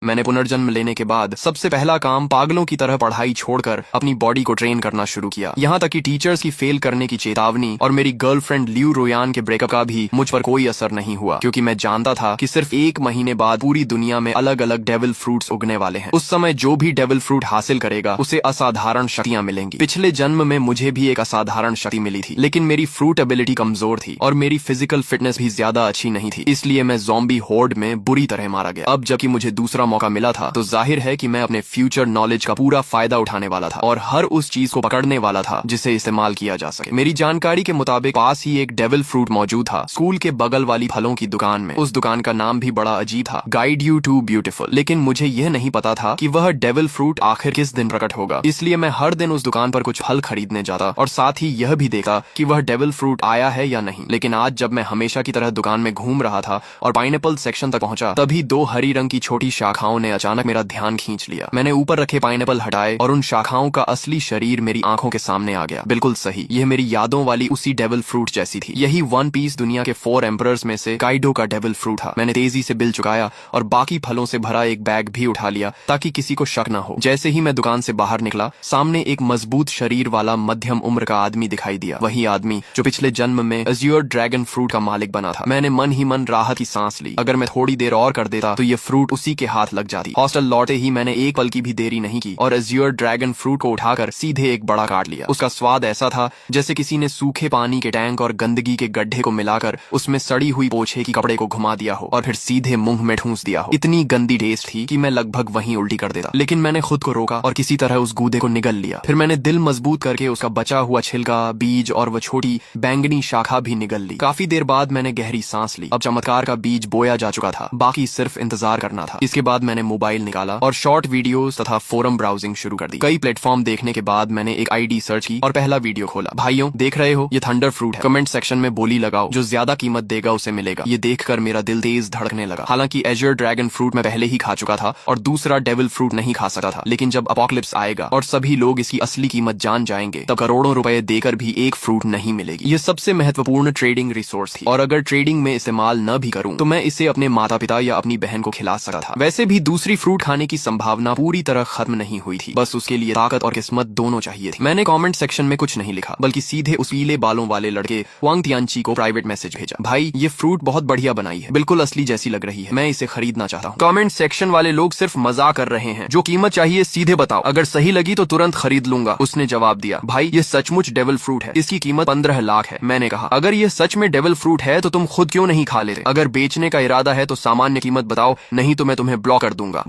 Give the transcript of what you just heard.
मैंने पुनर्जन्म लेने के बाद सबसे पहला काम पागलों की तरह पढ़ाई छोड़कर अपनी बॉडी को ट्रेन करना शुरू किया। यहाँ तक कि टीचर्स की फेल करने की चेतावनी और मेरी गर्लफ्रेंड लियू रोयान के ब्रेकअप का भी मुझ पर कोई असर नहीं हुआ, क्योंकि मैं जानता था कि सिर्फ 1 महीने बाद पूरी दुनिया में अलग अलग डेविल फ्रूट्स उगने वाले हैं। उस समय जो भी डेविल फ्रूट हासिल करेगा उसे असाधारण शक्तियां मिलेंगी। पिछले जन्म में मुझे भी एक असाधारण शक्ति मिली थी, लेकिन मेरी फ्रूट एबिलिटी कमजोर थी और मेरी फिजिकल फिटनेस भी ज्यादा अच्छी नहीं थी, इसलिए मैं ज़ॉम्बी होर्ड में बुरी तरह मारा गया। अब जबकि मुझे दूसरा मौका मिला था तो जाहिर है कि मैं अपने फ्यूचर नॉलेज का पूरा फायदा उठाने वाला था और हर उस चीज को पकड़ने वाला था जिसे इस्तेमाल किया जा सके। मेरी जानकारी के मुताबिक पास ही एक डेविल फ्रूट मौजूद था, स्कूल के बगल वाली फलों की दुकान में। उस दुकान का नाम भी बड़ा अजीब था, गाइड यू टू ब्यूटीफुल। लेकिन मुझे यह नहीं पता था कि वह डेविल फ्रूट आखिर किस दिन प्रकट होगा, इसलिए मैं हर दिन उस दुकान पर कुछ फल खरीदने जाता और साथ ही यह भी देखा कि वह डेविल फ्रूट आया है या नहीं। लेकिन आज जब मैं हमेशा की तरह दुकान में घूम रहा था और पाइनएप्पल सेक्शन तक पहुंचा, तभी 2 हरी रंग की छोटी शाखाओं ने अचानक मेरा ध्यान खींच लिया। मैंने ऊपर रखे पाइनएप्पल हटाए और उन शाखाओं का असली शरीर मेरी आंखों के सामने आ गया। बिल्कुल सही, यह मेरी यादों वाली उसी डेविल फ्रूट जैसी थी। यही वन पीस दुनिया के 4 एम्परर्स में से काइडो का डेविल फ्रूट था। मैंने तेजी से बिल चुकाया और बाकी फलों से भरा एक बैग भी उठा लिया ताकि किसी को शक न हो। जैसे ही मैं दुकान से बाहर निकला, सामने एक मजबूत शरीर वाला मध्यम उम्र का आदमी दिखाई दिया। वही आदमी जो पिछले जन्म में अज़्योर ड्रैगन फ्रूट का मालिक बना था। मैंने मन ही मन राहत की सांस ली। अगर मैं थोड़ी देर और कर देता तो ये फ्रूट उसी के हाथ लग जाती। हॉस्टल लौटे ही मैंने एक पल की भी देरी नहीं की और अज़्योर ड्रैगन फ्रूट को उठाकर सीधे एक बड़ा काट लिया। उसका स्वाद ऐसा था जैसे किसी ने सूखे पानी के टैंक और गंदगी के गड्ढे को मिलाकर उसमें सड़ी हुई पोछे की कपड़े को घुमा दिया हो और फिर सीधे मुंह में ठूंस दिया हो। इतनी गंदी टेस्ट थी कि मैं लगभग वहीं उल्टी कर देता, लेकिन मैंने खुद को रोका और किसी तरह उस गूदे को निगल लिया। फिर मैंने दिल मजबूत करके उसका बचा हुआ छिलका, बीज और वह छोटी बैंगनी शाखा भी निगल ली। काफी देर बाद मैंने गहरी सांस ली। अब चमत्कार का बीज बोया जा चुका था, बाकी सिर्फ इंतजार करना था। इसके बाद मैंने मोबाइल निकाला और शॉर्ट वीडियोस तथा फोरम ब्राउजिंग शुरू कर दी। कई प्लेटफॉर्म देखने के बाद मैंने एक आईडी सर्च की और पहला वीडियो खोला। भाइयों, देख रहे हो, ये थंडर फ्रूट है। कमेंट सेक्शन में बोली लगाओ, जो ज्यादा कीमत देगा उसे मिलेगा। ये देखकर मेरा दिल तेज धड़कने लगा। हालांकि अज़्योर ड्रैगन फ्रूट मैं पहले ही खा चुका था और दूसरा डेविल फ्रूट नहीं खा सकता था, लेकिन जब अपोकलिप्स आएगा और सभी लोग इसकी असली कीमत जान जाएंगे, तब करोड़ों रुपए देकर भी एक फ्रूट नहीं मिलेगी। ये सबसे महत्वपूर्ण ट्रेडिंग रिसोर्स थी और अगर ट्रेडिंग में इस्तेमाल न भी करूं तो मैं इसे अपने माता पिता या अपनी बहन को खिला सकता था। वैसे भी दूसरी फ्रूट खाने की संभावना पूरी तरह खत्म नहीं हुई थी, बस उसके लिए ताकत और किस्मत दोनों चाहिए थी। मैंने कमेंट सेक्शन में कुछ नहीं लिखा, बल्कि सीधे उस पीले बालों वाले लड़के वांग तियानची को प्राइवेट मैसेज भेजा। भाई, ये फ्रूट बहुत बढ़िया बनाई है, बिल्कुल असली जैसी लग रही है, मैं इसे खरीदना चाहता हूँ। कमेंट सेक्शन वाले लोग सिर्फ मजाक कर रहे हैं, जो कीमत चाहिए सीधे बताओ, अगर सही लगी तो तुरंत खरीद लूंगा। उसने जवाब दिया, भाई ये सचमुच डेविल फ्रूट है, इसकी कीमत 15 लाख है। मैंने कहा, अगर ये सच में डेविल फ्रूट है तो तुम खुद क्यों नहीं खा लेते? अगर बेचने का इरादा है तो सामान्य कीमत बताओ, नहीं तो मैं तुम्हें ब्लॉक कर दूंगा।